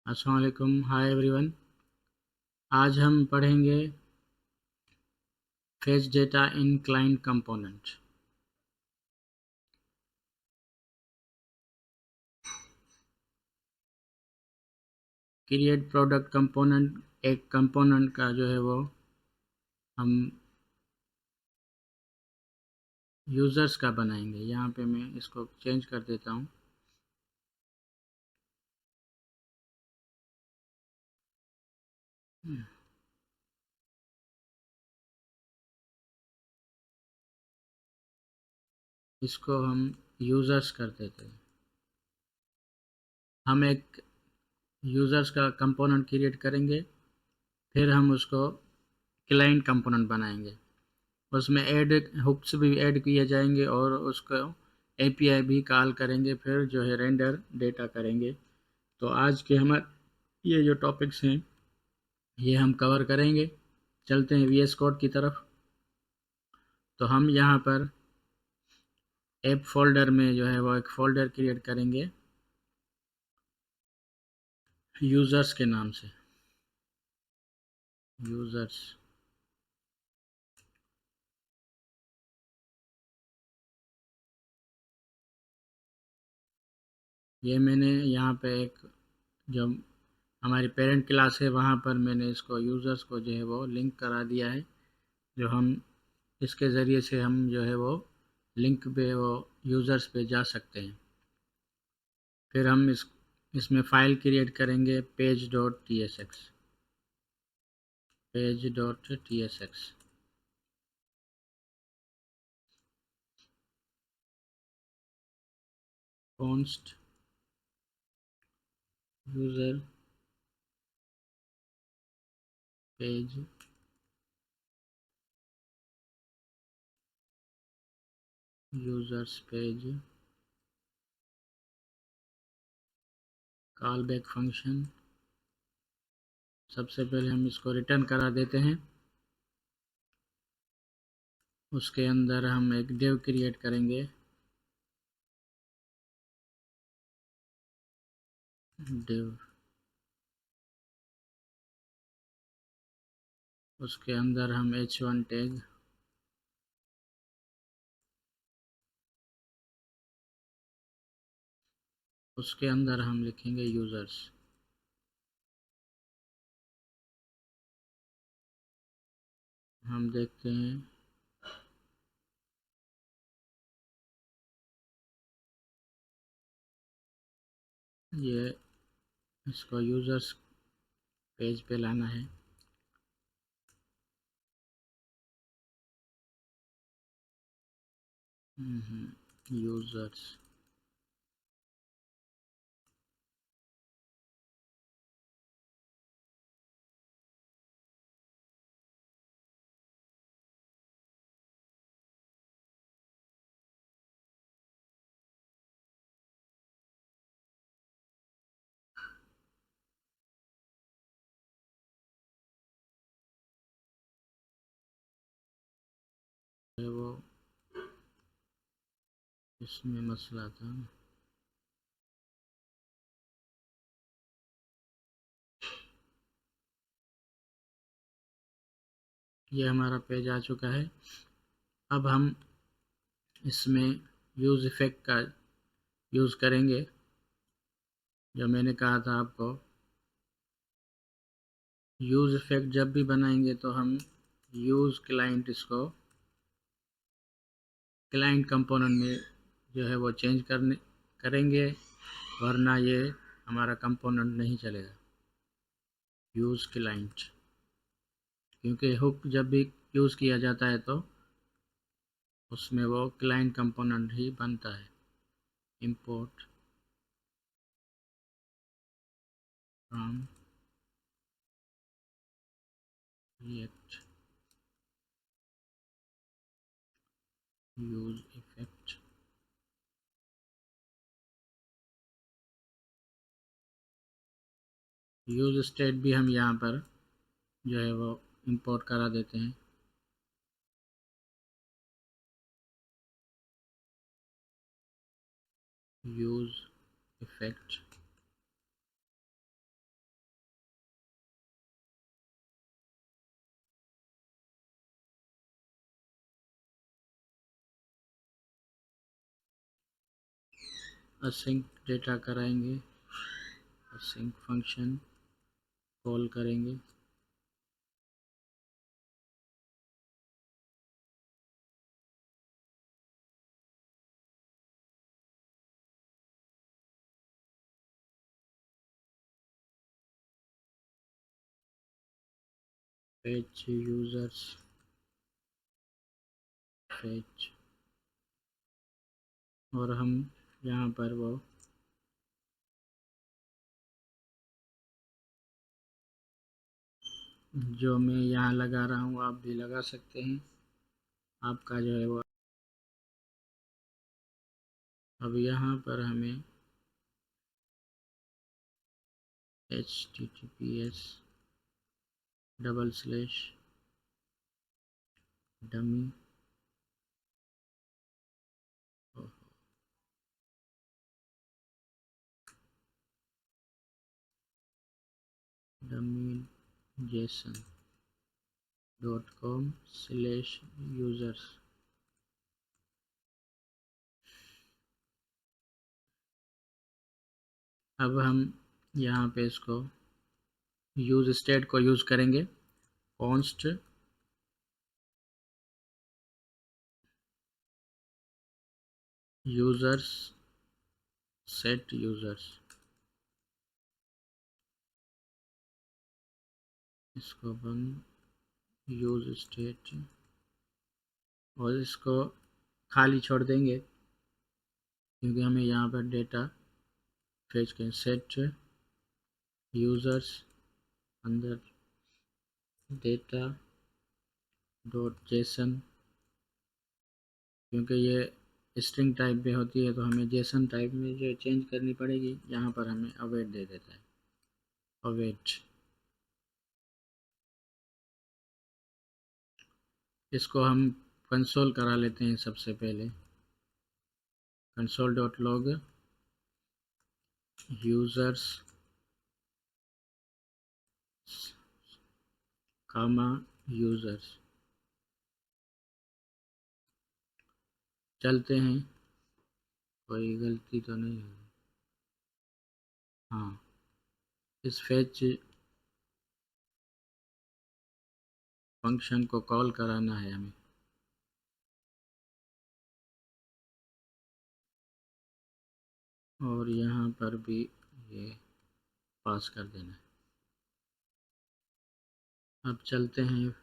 अस्सलाम वालेकुम, hi everyone. आज हम पढ़ेंगे fetch data in client component. Create product component, एक कंपोनेंट का जो है वो हम यूज़र्स का बनाएंगे। यहाँ पे मैं इसको चेंज कर देता हूँ। इसको हम यूज़र्स कर देते हैं। हम एक यूज़र्स का कंपोनेंट क्रिएट करेंगे, फिर हम उसको क्लाइंट कंपोनेंट बनाएंगे। उसमें ऐड हुक्स भी ऐड किए जाएंगे और उसको एपीआई भी कॉल करेंगे, फिर जो है रेंडर डेटा करेंगे। तो आज के हमारे ये जो टॉपिक्स हैं ये हम कवर करेंगे। चलते हैं वीएस कोड की तरफ। तो हम यहाँ पर ऐप फोल्डर में जो है वो एक फ़ोल्डर क्रिएट करेंगे यूज़र्स के नाम से। यूज़र्स, ये मैंने यहाँ पे एक जो हमारी पेरेंट क्लास है वहाँ पर मैंने इसको यूज़र्स को जो है वो लिंक करा दिया है। जो हम इसके ज़रिए से हम जो है वो लिंक पे वो यूज़र्स पे जा सकते हैं। फिर हम इसमें फ़ाइल क्रिएट करेंगे page.tsx। page.tsx const user page users page call back function. सबसे पहले हम इसको रिटर्न करा देते हैं। उसके अंदर हम एक डिव क्रिएट करेंगे, डिव। उसके अंदर हम h1 टैग, उसके अंदर हम लिखेंगे यूज़र्स। हम देखते हैं ये इसको यूज़र्स पेज पे लाना है। यूज़र्स, वो इसमें मसला था। ये हमारा पेज आ चुका है। अब हम इसमें यूज़ इफ़ेक्ट का यूज़ करेंगे। जो मैंने कहा था आपको, यूज़ इफ़ेक्ट जब भी बनाएंगे तो हम यूज़ क्लाइंट, इसको क्लाइंट कंपोनेंट में जो है वो चेंज करेंगे, वरना ये हमारा कंपोनेंट नहीं चलेगा। यूज़ क्लाइंट, क्योंकि हुक जब भी यूज़ किया जाता है तो उसमें वो क्लाइंट कंपोनेंट ही बनता है। Import from react use effect. Use state भी हम यहाँ पर जो है वो इंपोर्ट करा देते हैं। यूज़ इफ़ेक्ट असिंक डेटा कराएंगे, असिंक फंक्शन कॉल करेंगे। फेच यूजर्स, फेच, और हम यहाँ पर वो जो मैं यहाँ लगा रहा हूँ आप भी लगा सकते हैं, आपका जो है वो। अब यहाँ पर हमें https डमी json.com/users। अब हम यहाँ पे इसको यूज स्टेट को यूज़ करेंगे, कॉन्स्ट यूजर्स सेट यूजर्स, इसको बंद, यूज स्टेट, और इसको खाली छोड़ देंगे क्योंकि हमें यहाँ पर डेटा फेच करें। सेट यूजर्स अंदर डेटा डॉट जेसन, क्योंकि ये स्ट्रिंग टाइप में होती है तो हमें जेसन टाइप में जो चेंज करनी पड़ेगी। यहाँ पर हमें अवेट दे देता है, अवेट। इसको हम कंसोल करा लेते हैं सबसे पहले, कंसोल डॉट लॉग यूजर्स कामा यूजर्स। चलते हैं, कोई गलती तो नहीं है। हाँ, इस फेच फंक्शन को कॉल कराना है हमें, और यहाँ पर भी ये पास कर देना है। अब चलते हैं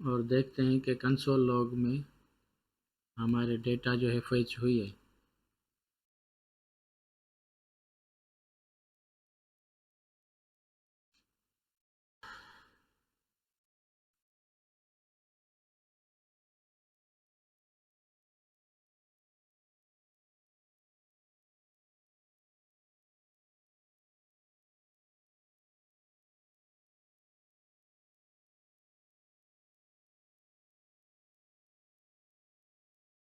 और देखते हैं कि कंसोल लॉग में हमारे डेटा जो है फेच हुई है।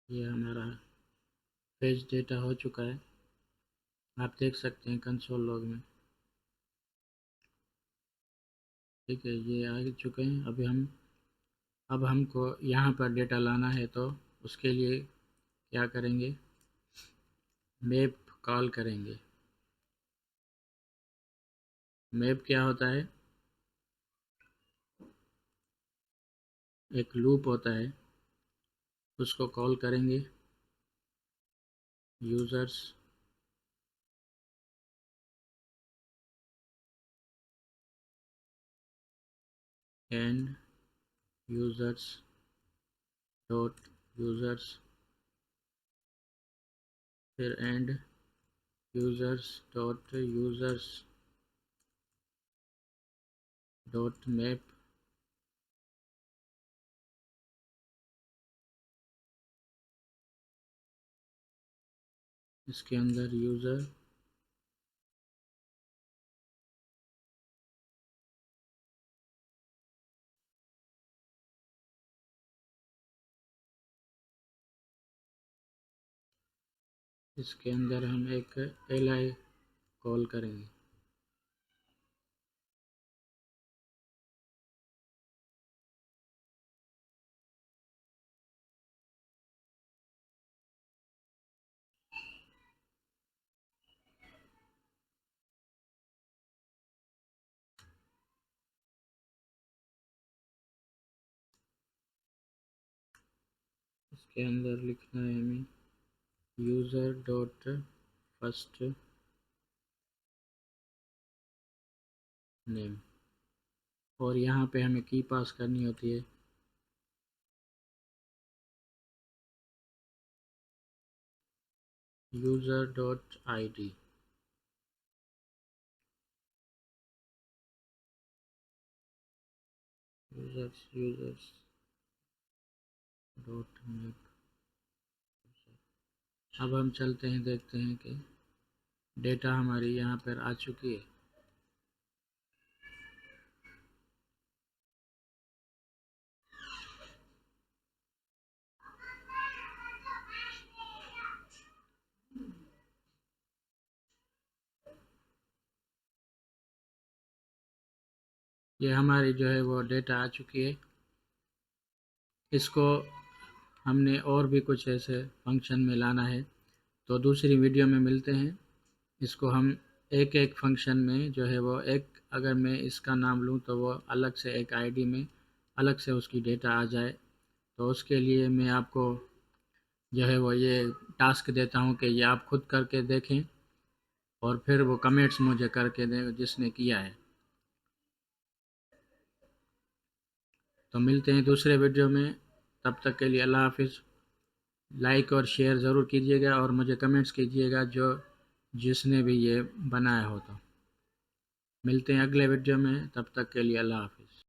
ये हमारा फेच डेटा हो चुका है, आप देख सकते हैं कंसोल लॉग में। ठीक है, ये आ चुके हैं। अब हमको यहाँ पर डेटा लाना है तो उसके लिए क्या करेंगे, मैप कॉल करेंगे। मैप क्या होता है, एक लूप होता है, उसको कॉल करेंगे users and users dot users, फिर एंड यूजर्स डॉट मैप। इसके अंदर यूज़र इसके अंदर हम एक li कॉल करेंगे। इसके अंदर लिखना है हमें यूज़र डॉट फर्स्ट नेम, और यहाँ पे हमें की पास करनी होती है user dot ID। Users dot name. अब हम चलते हैं, देखते हैं कि डेटा हमारी यहाँ पर आ चुकी है। ये हमारी जो है वो डेटा आ चुकी है। इसको हमने और भी कुछ ऐसे फंक्शन में लाना है तो दूसरी वीडियो में मिलते हैं। इसको हम एक एक फंक्शन में जो है वो एक, अगर मैं इसका नाम लूँ तो वो अलग से एक आईडी में अलग से उसकी डेटा आ जाए, तो उसके लिए मैं आपको जो है वो ये टास्क देता हूँ कि ये आप खुद करके देखें और फिर वो कमेंट्स मुझे करके दें जिसने किया है। तो मिलते हैं दूसरे वीडियो में, तब तक के लिए अल्लाह हाफिज़। लाइक और शेयर ज़रूर कीजिएगा और मुझे कमेंट्स कीजिएगा जो जिसने भी ये बनाया हो। तो मिलते हैं अगले वीडियो में, तब तक के लिए अल्लाह हाफिज़।